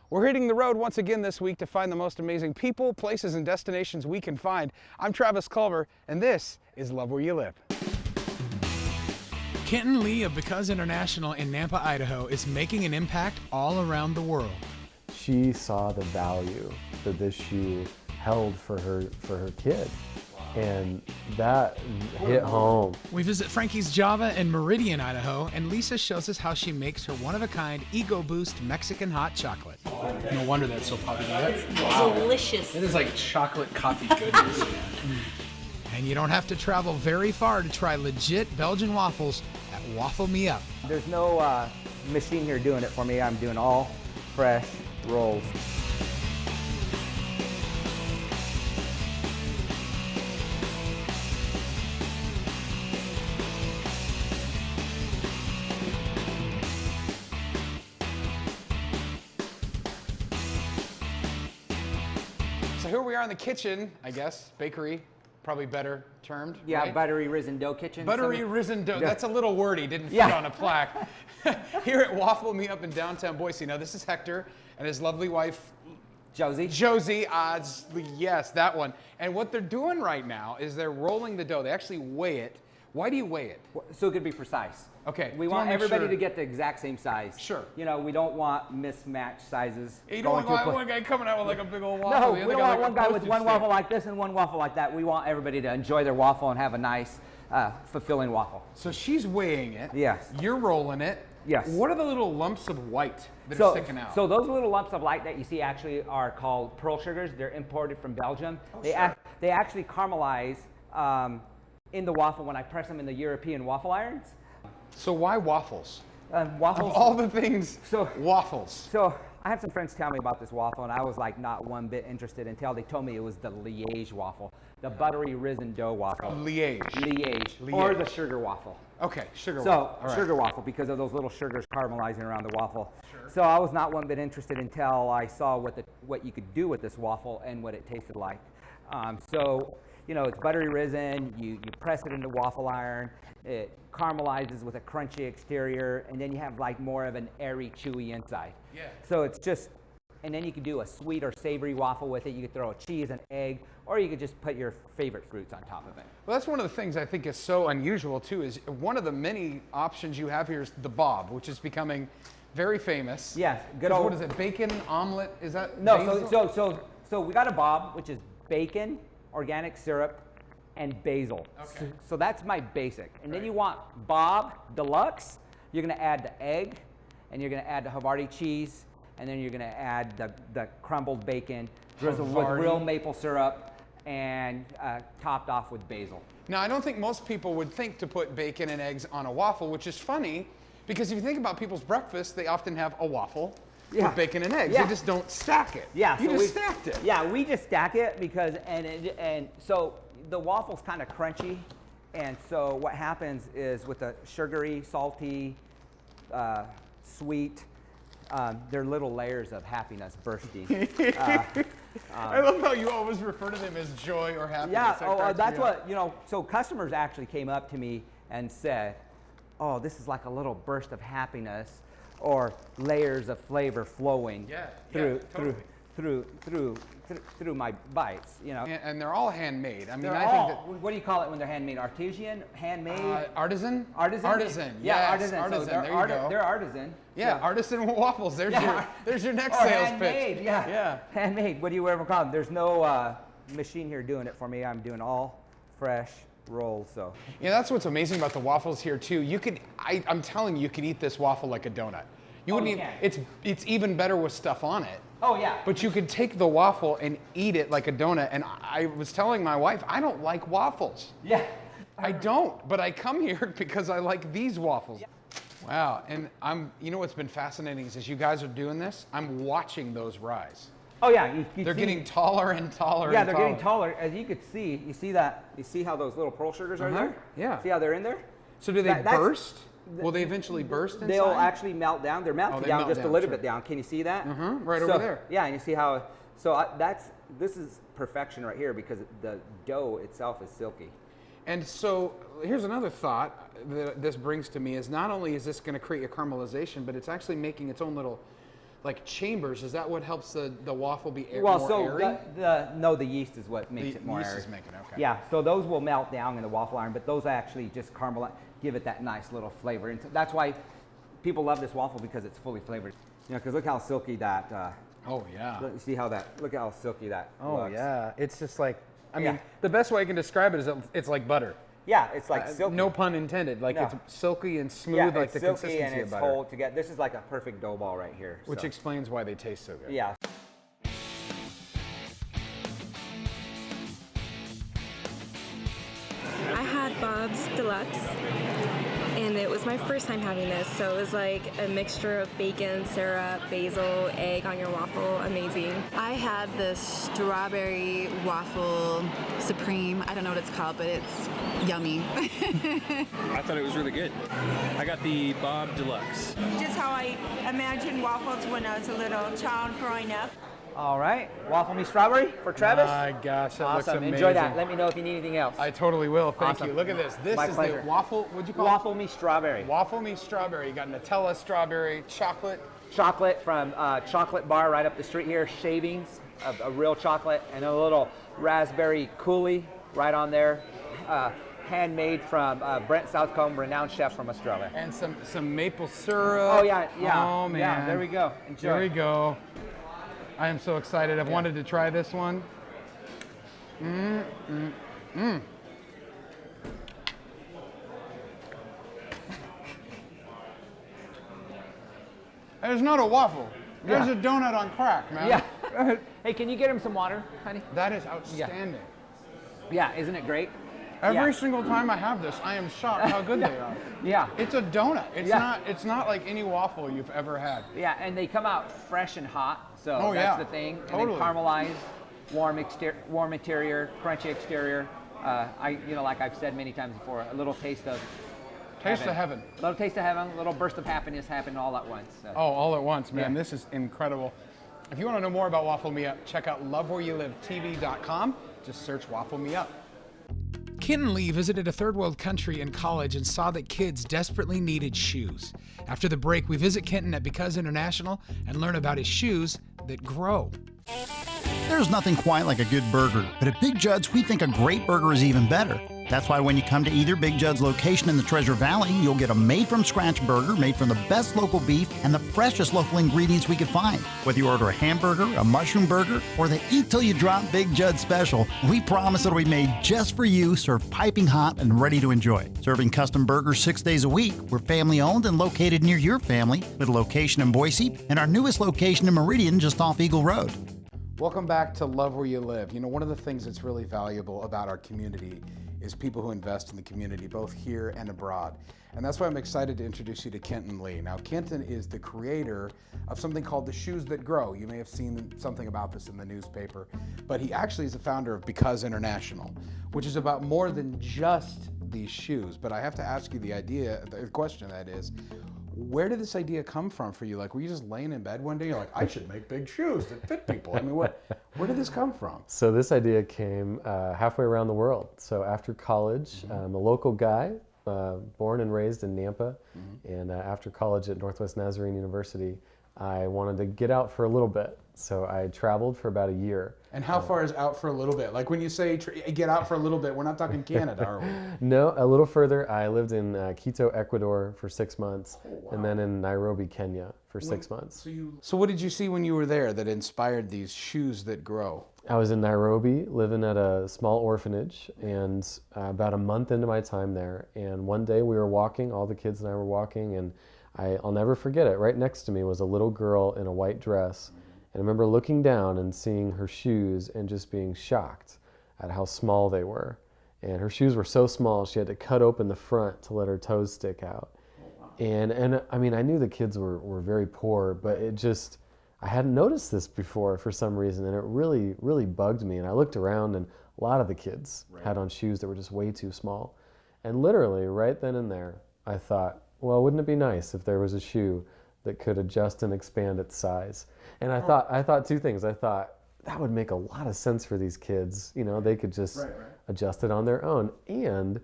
We're hitting the road once again this week to find the most amazing people, places, and destinations we can find. I'm Travis Culver, and this is Love Where You Live. Kenton Lee of Because International in Nampa, Idaho is making an impact all around the world. She saw the value that this shoe held for her kid. And that hit home. We visit Frankie's Java in Meridian, Idaho, and Lisa shows us how she makes her one-of-a-kind Ego Boost Mexican hot chocolate. No wonder that's so popular. That's delicious. It is like chocolate coffee goodness. And you don't have to travel very far to try legit Belgian waffles at Waffle Me Up. There's no machine here doing it for me. I'm doing all fresh rolls. So here we are in the kitchen, I guess, bakery, probably better termed. Yeah, right? buttery risen dough kitchen. Buttery risen dough. That's a little wordy, didn't fit on a plaque. Here at Waffle Me Up in downtown Boise. Now this is Hector and his lovely wife, Josie. Yes, that one. And what they're doing right now is they're rolling the dough. They actually weigh it. Why do you weigh it? So it could be precise. Okay. We want everybody to get the exact same size. Sure. You know, we don't want mismatched sizes. You don't want one guy coming out with like a big old waffle. No, we don't want one guy with one waffle like this and one waffle like that. We want everybody to enjoy their waffle and have a nice, fulfilling waffle. So she's weighing it. Yes. You're rolling it. Yes. What are the little lumps of white that are sticking out? So those little lumps of light that you see actually are called pearl sugars. They're imported from Belgium. They actually caramelize in the waffle when I press them in the European waffle irons. So why waffles? Waffles. Of all the things, waffles. So I had some friends tell me about this waffle, and I was like not one bit interested until they told me it was the Liège waffle, the buttery risen dough waffle. Liège. Or the sugar waffle. Okay, sugar waffle. Sugar waffle, because of those little sugars caramelizing around the waffle. Sure. So I was not one bit interested until I saw what you could do with this waffle and what it tasted like. You know, it's buttery risen, you press it in the waffle iron, it caramelizes with a crunchy exterior, and then you have like more of an airy, chewy inside. Yeah. So it's just, and then you could do a sweet or savory waffle with it. You could throw a cheese, an egg, or you could just put your favorite fruits on top of it. Well, that's one of the things I think is so unusual too, is one of the many options you have here is the Bob, which is becoming very famous. Yes, good old. What is it, bacon omelet? Is that No, basil? so we got a Bob, which is bacon, organic syrup, and basil. Okay. So that's my basic. And then you want Bob Deluxe. You're going to add the egg, and you're going to add the Havarti cheese, and then you're going to add the crumbled bacon, drizzled with real maple syrup, and topped off with basil. Now, I don't think most people would think to put bacon and eggs on a waffle, which is funny, because if you think about people's breakfast, they often have a waffle with bacon and eggs. They just don't stack it. Yeah, you just stacked it. Yeah, we just stack it because, and so the waffle's kind of crunchy, and so what happens is with the sugary, salty, sweet, they're little layers of happiness bursting. I love how you always refer to them as joy or happiness. Yeah, that's what, you know, so customers actually came up to me and said, oh, this is like a little burst of happiness or layers of flavor flowing through my bites, you know. And they're all handmade. I mean, I think that, what do you call it when they're handmade? Artisan, handmade, artisan. Artisan. Yeah, artisan. Artisan. So there you go. They're artisan. Yeah, so. artisan waffles. There's your next sales handmade, pitch. Yeah, handmade. What do you ever call them? There's no machine here doing it for me. I'm doing all fresh rolls. So. Yeah, that's what's amazing about the waffles here too. You could, I'm telling you, you could eat this waffle like a donut. You wouldn't even, it's even better with stuff on it. Oh yeah. But you could take the waffle and eat it like a donut. And I was telling my wife, I don't like waffles. Yeah. I don't, but I come here because I like these waffles. Yeah. Wow, and you know what's been fascinating is as you guys are doing this, I'm watching those rise. Oh yeah, they're getting taller and taller. Yeah, they're getting taller. As you could see, you see how those little pearl sugars are there? Yeah. See how they're in there? So do they burst? Will they eventually burst inside? They'll actually melt down. They're melting down just a little bit down. Can you see that? Right over there. Yeah, and you see how, this is perfection right here because the dough itself is silky. And so here's another thought that this brings to me is not only is this going to create a caramelization, but it's actually making its own little like chambers. Is that what helps the waffle be Well, more so airy? the yeast is what makes it more yeast airy. is making it, okay. Yeah, so those will melt down in the waffle iron, but those actually just caramelize, give it that nice little flavor. And so that's why people love this waffle, because it's fully flavored. You know, because look how silky that. Oh yeah. See how that? Look how silky that. Oh looks. yeah. It's just like, I mean, Yeah. the best way I can describe it is that it's like butter. Yeah, it's like silky. No pun intended. Like No. it's silky and smooth, Yeah, like it's the silky consistency and of it's butter. whole together. This is like a perfect dough ball right here. Which so. explains why they taste so good. Yeah. I had Bob's Deluxe, and it was my first time having this, so it was like a mixture of bacon, syrup, basil, egg on your waffle. Amazing. I had the strawberry waffle supreme. I don't know what it's called, but it's yummy. I thought it was really good. I got the Bob Deluxe. Just how I imagined waffles when I was a little child growing up. All right, waffle me strawberry for Travis. My gosh, that looks Awesome. amazing. Enjoy that. Let me know if you need anything else. I totally will. Thank Awesome. you. Look at this. This My is pleasure. the waffle. What'd you call Waffle me strawberry. it? Waffle me strawberry. You got Nutella, strawberry, chocolate. Chocolate from Chocolate Bar right up the street here. Shavings of a real chocolate, and a little raspberry coulis right on there. Handmade from Brent Southcombe, renowned chef from Australia. And some maple syrup. Oh yeah, yeah. Oh man. Yeah, there we go. Enjoy. Here we go. I am so excited. I've wanted to try this one. It's not a waffle. There's a donut on crack, man. Yeah. Hey, can you get him some water, honey? That is outstanding. Yeah, isn't it great? Every Yeah. single time I have this, I am shocked how good they are. Yeah. It's a donut. It's Yeah. not like any waffle you've ever had. Yeah, and they come out fresh and hot, so Oh, that's yeah. the thing. And Totally. then caramelized, warm interior, crunchy exterior. Like I've said many times before, a little taste of Taste of heaven. A little taste of heaven, a little burst of happiness happened all at once. So. Oh, all at once, man. Yeah. This is incredible. If you want to know more about Waffle Me Up, check out lovewhereyoulivetv.com. Just search Waffle Me Up. Kent and Lee visited a third world country in college and saw that kids desperately needed shoes. After the break, we visit Kenton at Because International and learn about his shoes that grow. There's nothing quite like a good burger, but at Big Judd's, we think a great burger is even better. That's why when you come to either Big Judd's location in the Treasure Valley, you'll get a made-from-scratch burger made from the best local beef and the freshest local ingredients we could find. Whether you order a hamburger, a mushroom burger, or the Eat Till You Drop Big Judd special, we promise it'll be made just for you, served piping hot and ready to enjoy. Serving custom burgers 6 days a week, we're family-owned and located near your family, with a location in Boise and our newest location in Meridian just off Eagle Road. Welcome back to Love Where You Live. You know, one of the things that's really valuable about our community is people who invest in the community, both here and abroad. And that's why I'm excited to introduce you to Kenton Lee. Now, Kenton is the creator of something called the Shoes That Grow. You may have seen something about this in the newspaper, but he actually is the founder of Because International, which is about more than just these shoes. But I have to ask you the question that is, where did this idea come from for you? Like, were you just laying in bed one day, you're like, I should make big shoes that fit people? I mean, where did this come from? So this idea came halfway around the world. So after college, I'm a local guy, born and raised in Nampa, and after college at Northwest Nazarene University, I wanted to get out for a little bit. So I traveled for about a year. And how far is out for a little bit? Like when you say get out for a little bit, we're not talking Canada, are we? No, a little further. I lived in Quito, Ecuador for 6 months, and then in Nairobi, Kenya for 6 months. So what did you see when you were there that inspired these shoes that grow? I was in Nairobi living at a small orphanage, and about a month into my time there, and one day we were walking, all the kids and I were walking, and I'll never forget it. Right next to me was a little girl in a white dress. And I remember looking down and seeing her shoes and just being shocked at how small they were. And her shoes were so small, she had to cut open the front to let her toes stick out. And I mean, I knew the kids were very poor, but I hadn't noticed this before for some reason, and it really, really bugged me. And I looked around, and a lot of the kids had on shoes that were just way too small. And literally, right then and there, I thought, well, wouldn't it be nice if there was a shoe that could adjust and expand its size? And I thought two things. I thought that would make a lot of sense for these kids. You know, they could just adjust it on their own. And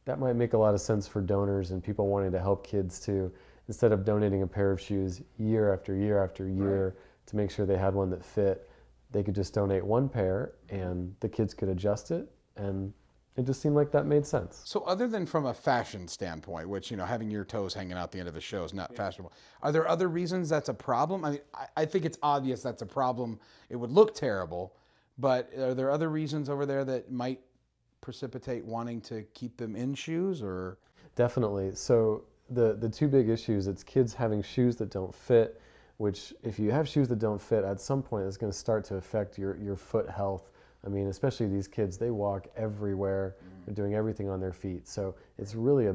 that might make a lot of sense for donors and people wanting to help kids too. instead of donating a pair of shoes year after year after year to make sure they had one that fit, they could just donate one pair and the kids could adjust it, and it just seemed like that made sense. So other than from a fashion standpoint, which, having your toes hanging out the end of the show is not fashionable, are there other reasons that's a problem? I mean, I think it's obvious that's a problem. It would look terrible, but are there other reasons over there that might precipitate wanting to keep them in shoes, or? Definitely. So the two big issues, it's kids having shoes that don't fit, which if you have shoes that don't fit, at some point it's going to start to affect your foot health. I mean, especially these kids, they walk everywhere, they're doing everything on their feet. So it's really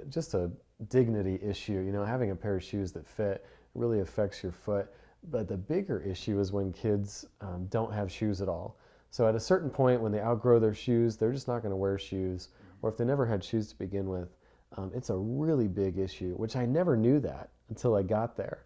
just a dignity issue. Having a pair of shoes that fit really affects your foot. But the bigger issue is when kids don't have shoes at all. So at a certain point, when they outgrow their shoes, they're just not going to wear shoes. Or if they never had shoes to begin with, it's a really big issue, which I never knew that until I got there.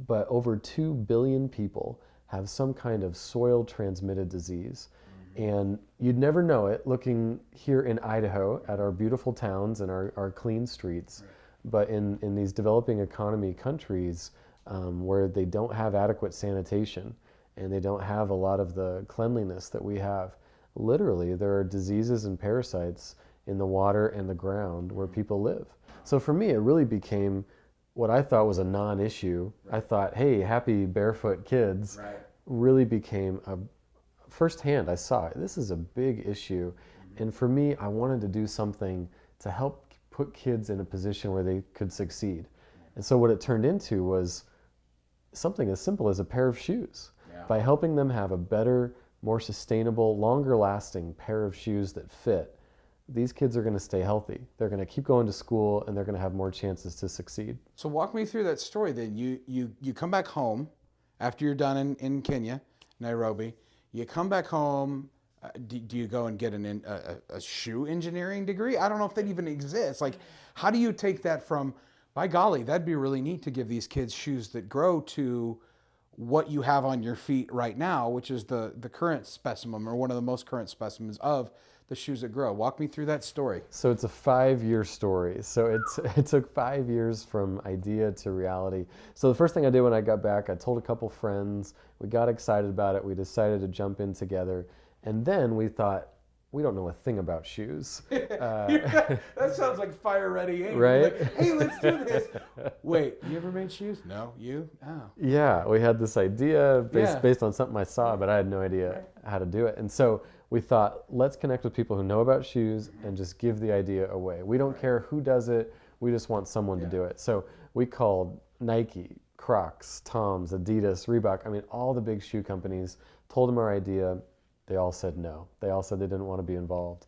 But over 2 billion people have some kind of soil-transmitted disease. And you'd never know it looking here in Idaho at our beautiful towns and our clean streets. But in these developing economy countries where they don't have adequate sanitation and they don't have a lot of the cleanliness that we have, literally there are diseases and parasites in the water and the ground where people live. So for me, it really became what I thought was a non-issue. I thought, hey, happy barefoot kids, really became firsthand, I saw it. This is a big issue. And for me, I wanted to do something to help put kids in a position where they could succeed. And so what it turned into was something as simple as a pair of shoes. By helping them have a better, more sustainable, longer lasting pair of shoes that fit, these kids are going to stay healthy. They're going to keep going to school, and they're going to have more chances to succeed. So walk me through that story then. You come back home after you're done in Kenya, Nairobi. You come back home. Do you go and get a shoe engineering degree? I don't know if that even exists. Like, how do you take that from, by golly, that'd be really neat to give these kids shoes that grow, to what you have on your feet right now, which is the current specimen, or one of the most current specimens of the shoes that grow. Walk me through that story. So it's a 5-year story. So it took 5 years from idea to reality. So the first thing I did when I got back, I told a couple friends, we got excited about it, we decided to jump in together, and then we thought, we don't know a thing about shoes. That sounds like fire ready aim. Right? Like, hey, let's do this. Wait, you ever made shoes? No, you? Oh. Yeah, we had this idea based on something I saw, but I had no idea how to do it. And so we thought, let's connect with people who know about shoes and just give the idea away. We don't care who does it, we just want someone to do it. So we called Nike, Crocs, Toms, Adidas, Reebok, I mean, all the big shoe companies, told them our idea. They all said no. They all said they didn't want to be involved.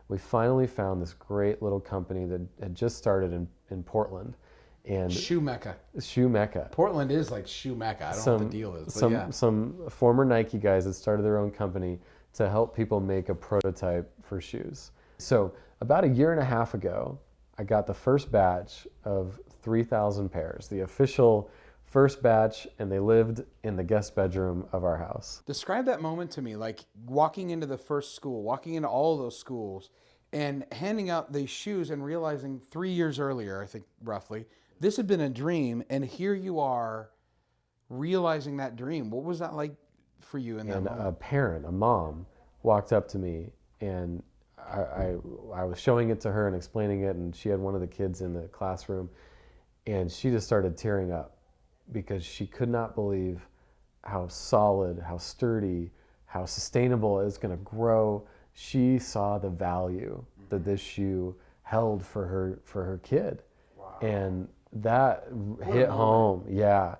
We finally found this great little company that had just started in Portland. And Shoe Mecca. Shoe Mecca. Portland is like Shoe Mecca. I don't know what the deal is. But some former Nike guys that started their own company to help people make a prototype for shoes. So about 1.5 years ago, I got the first batch of 3,000 pairs, the official first batch, and they lived in the guest bedroom of our house. Describe that moment to me, like walking into the first school, walking into all of those schools, and handing out these shoes and realizing 3 years earlier, I think roughly, this had been a dream, and here you are realizing that dream. What was that like for you in that moment? And a parent, a mom, walked up to me, and I was showing it to her and explaining it, and she had one of the kids in the classroom, and she just started tearing up, because she could not believe how solid, how sturdy, how sustainable it's going to grow. She saw the value that this shoe held for her kid. Wow. And that hit home. Yeah.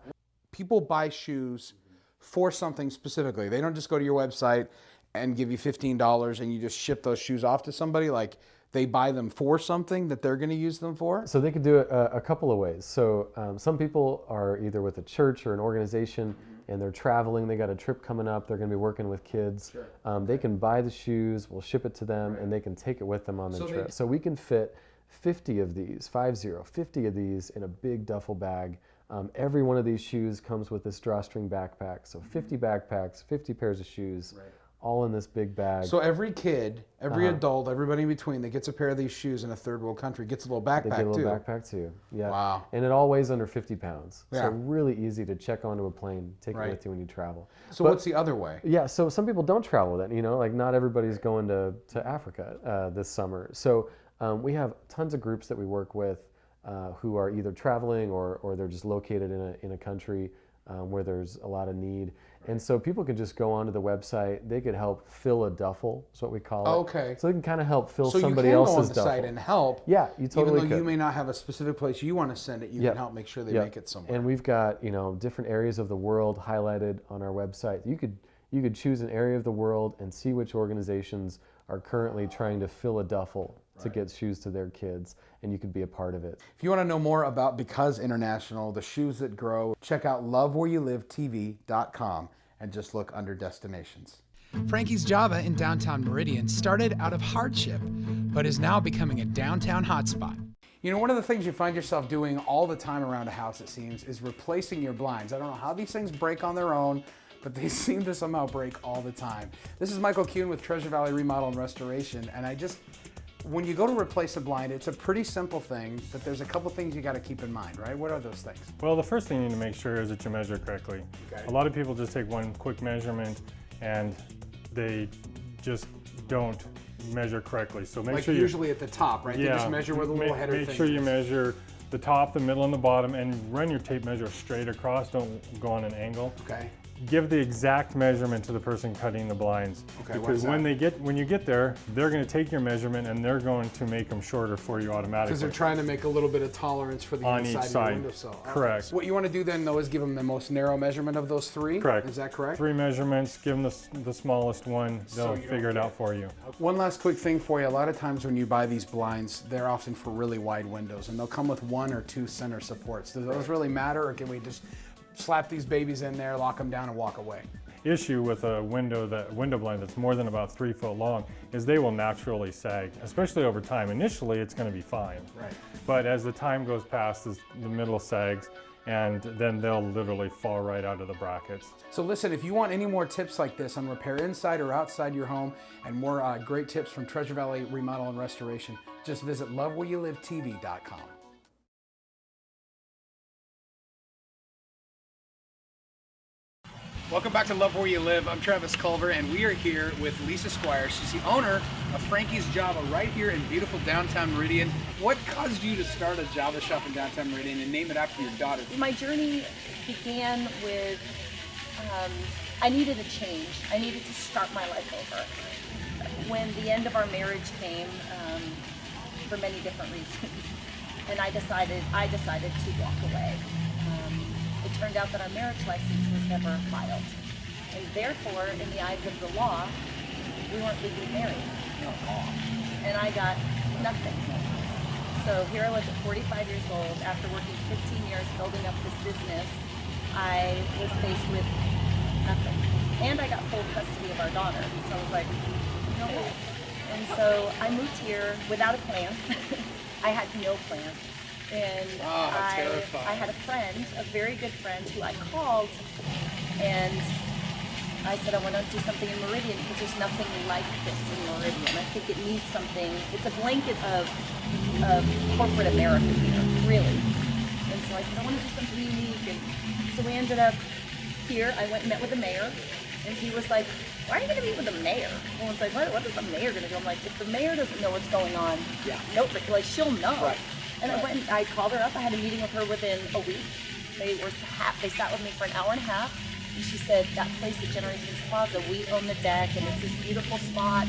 People buy shoes for something specifically. They don't just go to your website and give you $15 and you just ship those shoes off to somebody. Like, they buy them for something that they're going to use them for? So they could do it a couple of ways. So some people are either with a church or an organization, and they're traveling, they got a trip coming up, they're going to be working with kids. Sure. They can buy the shoes, we'll ship it to them, and they can take it with them on their trip. So we can fit 50 of these, 50 of these in a big duffel bag. Every one of these shoes comes with this drawstring backpack. So 50 backpacks, 50 pairs of shoes, all in this big bag. So every kid, every adult, everybody in between that gets a pair of these shoes in a third world country gets a little backpack too. They get a little backpack too. Yeah. Wow. And it all weighs under 50 pounds. Yeah. So really easy to check onto a plane, take it with you when you travel. So what's the other way? Yeah, so some people don't travel then, like not everybody's going to Africa this summer. So we have tons of groups that we work with who are either traveling or they're just located in a country where there's a lot of need. And so people can just go onto the website. They could help fill a duffel, is what we call it. Okay. So they can kind of help fill So somebody you can else's go on the duffel. site and help. Yeah, you totally Even though could. you may not have a specific place you want to send it, you can help make sure they make it somewhere. And we've got different areas of the world highlighted on our website. You could choose an area of the world and see which organizations are currently trying to fill a duffel to get shoes to their kids, and you could be a part of it. If you want to know more about Because International, the shoes that grow, check out lovewhereyoulivetv.com and just look under destinations. Frankie's Java in downtown Meridian started out of hardship, but is now becoming a downtown hotspot. One of the things you find yourself doing all the time around a house, it seems, is replacing your blinds. I don't know how these things break on their own, but they seem to somehow break all the time. This is Michael Kuhn with Treasure Valley Remodel and Restoration, and when you go to replace a blind, it's a pretty simple thing, but there's a couple things you got to keep in mind, right? What are those things? Well, the first thing you need to make sure is that you measure correctly. Okay. A lot of people just take one quick measurement and they just don't measure correctly. So make sure usually at the top, right? Yeah, They just measure where the little header thing is. Make sure you measure the top, the middle, and the bottom, and run your tape measure straight across. Don't go on an angle. Okay. Give the exact measurement to the person cutting the blinds. Okay, because when you get there, they're going to take your measurement and they're going to make them shorter for you automatically. Because they're trying to make a little bit of tolerance for the on inside each of side. your windowsill. Okay. Correct. So what you want to do then, though, is give them the most narrow measurement of those three? Correct. Is that correct? 3 measurements, give them the smallest one, they'll figure it out for you. One last quick thing for you. A lot of times when you buy these blinds, they're often for really wide windows, and they'll come with 1 or 2 center supports. Do those really matter, or can we just slap these babies in there, lock them down, and walk away? Issue with a window blind that's more than about 3 foot long is they will naturally sag, especially over time. Initially, it's going to be fine. Right. But as the time goes past, the middle sags, and then they'll literally fall right out of the brackets. So listen, if you want any more tips like this on repair inside or outside your home, and more great tips from Treasure Valley Remodel and Restoration, just visit lovewhereyoulivetv.com. Welcome back to Love Where You Live. I'm Travis Culver, and we are here with Lisa Squire. She's the owner of Frankie's Java right here in beautiful downtown Meridian. What caused you to start a Java shop in downtown Meridian and name it after your daughter? My journey began with, I needed a change. I needed to start my life over. When the end of our marriage came, for many different reasons, and I decided to walk away. It turned out that our marriage license was never filed, and therefore, in the eyes of the law, we weren't legally married. And I got nothing. So here I was at 45 years old, after working 15 years building up this business, I was faced with nothing. And I got full custody of our daughter, so I was like, no way. And so I moved here without a plan. I had no plan. And I had a friend, a very good friend, who I called, and I said I want to do something in Meridian because there's nothing like this in Meridian. I think it needs something. It's a blanket of corporate America here, really. And so I said I want to do something unique. And so we ended up here. I went and met with the mayor, and he was like, "Why are you going to meet with the mayor?" And I was like, "What is the mayor going to do?" I'm like, "If the mayor doesn't know what's going on, nope, like she'll know." Right. And I went and I called her up. I had a meeting with her within a week. They sat with me for an hour and a half. And she said, that place at Generations Plaza, we own the deck, and it's this beautiful spot,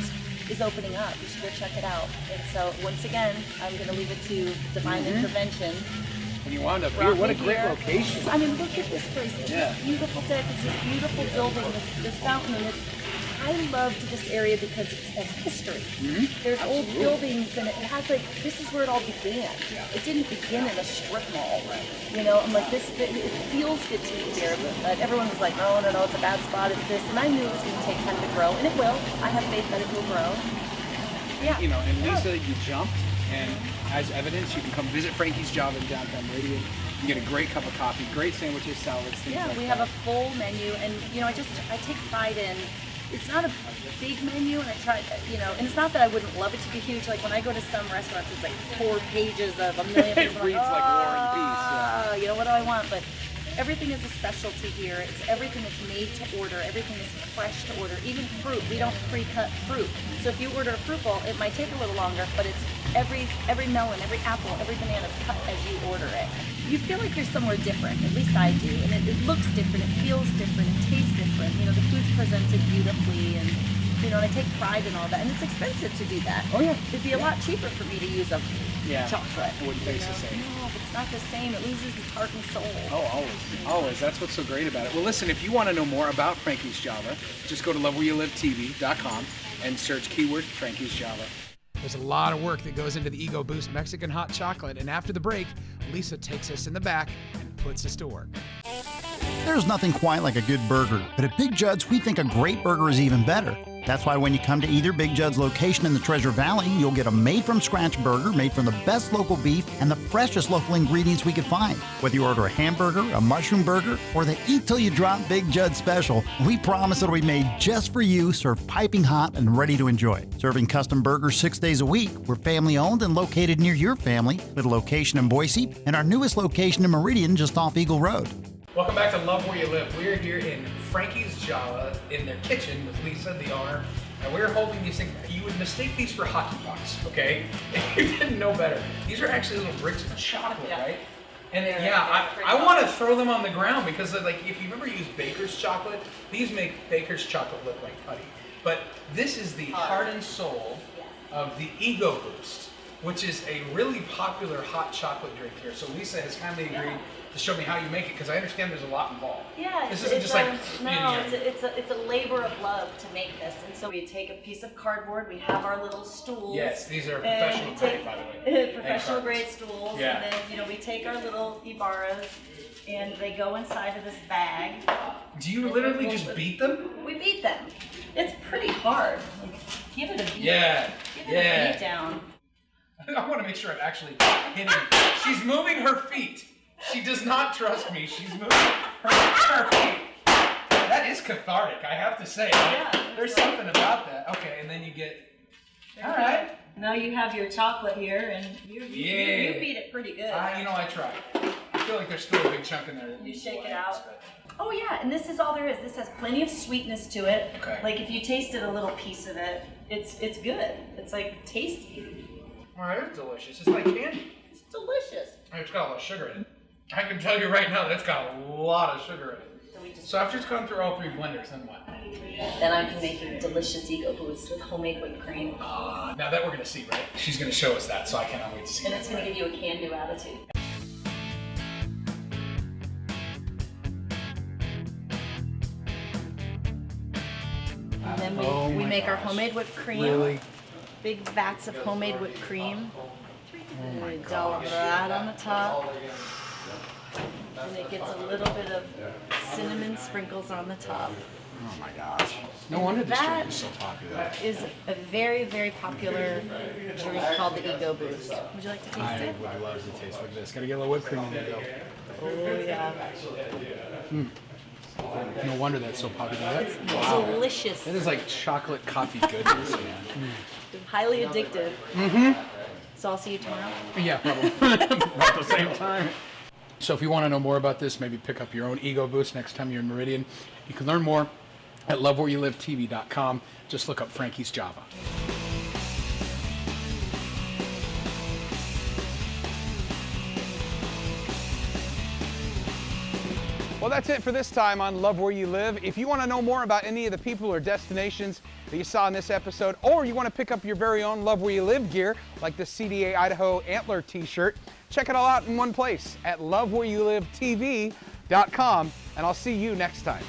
is opening up. You should go check it out. And so once again, I'm going to leave it to divine intervention. And you wound up here. What a great location. I mean, look at this place. It's this beautiful deck. It's this beautiful building, this fountain. And I loved this area because it has history. There's old buildings, and it has this is where it all began. It didn't begin in a strip mall. I'm like, it feels good to be here, but everyone was like, no, it's a bad spot, it's this. And I knew it was going to take time to grow, and it will. I have faith that it will grow. Yeah. And Lisa, you jumped, and as evidence, you can come visit Frankie's Java in downtown Meridian. You get a great cup of coffee, great sandwiches, salads, things like that. Yeah, we have a full menu, and I take pride in it's not a big menu, and I try, and it's not that I wouldn't love it to be huge. Like when I go to some restaurants, it's like 4 pages of a million things. It reads like War and Peace. Yeah. What do I want? But everything is a specialty here. Everything is made to order. Everything is fresh to order. Even fruit, we don't pre-cut fruit. So if you order a fruit bowl, it might take a little longer, but it's every melon, every apple, every banana is cut as you order it. You feel like you're somewhere different. At least I do, and it looks different. It feels different. It tastes different. The food's presented beautifully, and and I take pride in all that. And it's expensive to do that. Oh yeah. It'd be a lot cheaper for me to use a chocolate. It wouldn't taste the same. No, but it's not the same. It loses its heart and soul. Oh, always. That's what's so great about it. Well, listen, if you want to know more about Frankie's Java, just go to lovewhereyoulivetv.com and search keyword Frankie's Java. There's a lot of work that goes into the Ego Boost Mexican hot chocolate, and after the break, Lisa takes us in the back and puts us to work. There's nothing quite like a good burger, but at Big Judd's, we think a great burger is even better. That's why when you come to either Big Judd's location in the Treasure Valley, you'll get a made-from-scratch burger made from the best local beef and the freshest local ingredients we could find. Whether you order a hamburger, a mushroom burger, or the Eat Till You Drop Big Judd special, we promise it'll be made just for you, served piping hot and ready to enjoy. Serving custom burgers 6 days a week, we're family-owned and located near your family, with a location in Boise and our newest location in Meridian just off Eagle Road. Welcome back to Love Where You Live. We're here in Frankie's Java in their kitchen with Lisa, the owner, and we're holding these things. You would mistake these for hockey pucks, okay? If you didn't know better. These are actually little bricks of chocolate, right? And I want to throw them on the ground because, like, if you remember, use Baker's chocolate. These make Baker's chocolate look like putty. But this is the heart and soul of the Ego Boost, which is a really popular hot chocolate drink here. So Lisa has kindly agreed to show me how you make it, because I understand there's a lot involved. Yeah, this isn't just like it's a labor of love to make this. And so we take a piece of cardboard, we have our little stools. Yes, these are professional grade, by the way. Professional grade stools, yeah. And then we take our little Ibarras, and they go inside of this bag. Do you literally just beat them? We beat them. It's pretty hard. Like, give it a beat. Yeah. Give it a beat down. I want to make sure I'm actually hitting. She's moving her feet. She does not trust me. She's moving her feet. That is cathartic, I have to say. Yeah, There's something about that. Okay, and then you get. All right. Now you have your chocolate here, and you beat it pretty good. I try. I feel like there's still a big chunk in there. You shake it out. Oh yeah, and this is all there is. This has plenty of sweetness to it. Okay. Like if you tasted a little piece of it, it's good. It's like tasty. All right, it's delicious. It's like candy. It's delicious. It's got a lot of sugar in it. I can tell you right now that it's got a lot of sugar in it. So after it's gone through all 3 blenders, then what? Then I can make a delicious Ego Boost with homemade whipped cream. Now that we're going to see, right? She's going to show us that, so I cannot wait to see. And it's going to give you a can-do attitude. And then we make our homemade whipped cream. Really? Big vats of homemade whipped cream. And we dollop that on the top. And it gets a little bit of cinnamon sprinkles on the top. Oh my gosh. No wonder this drink is so popular. That is a very, very popular drink called the Ego Boost. Would you like to taste it? I would love to taste like this. Gotta get a little whipped cream in there though. Oh yeah. No wonder that's so popular. It's delicious. That is like chocolate coffee goodness, man. Highly addictive. Mm-hmm. So I'll see you tomorrow? Yeah, probably. At the same time. So if you want to know more about this, maybe pick up your own Ego Boost next time you're in Meridian. You can learn more at lovewhereyoulivetv.com. Just look up Frankie's Java. Well, that's it for this time on Love Where You Live. If you want to know more about any of the people or destinations that you saw in this episode, or you want to pick up your very own Love Where You Live gear, like the CDA Idaho Antler t-shirt, check it all out in one place at lovewhereyoulivetv.com, and I'll see you next time.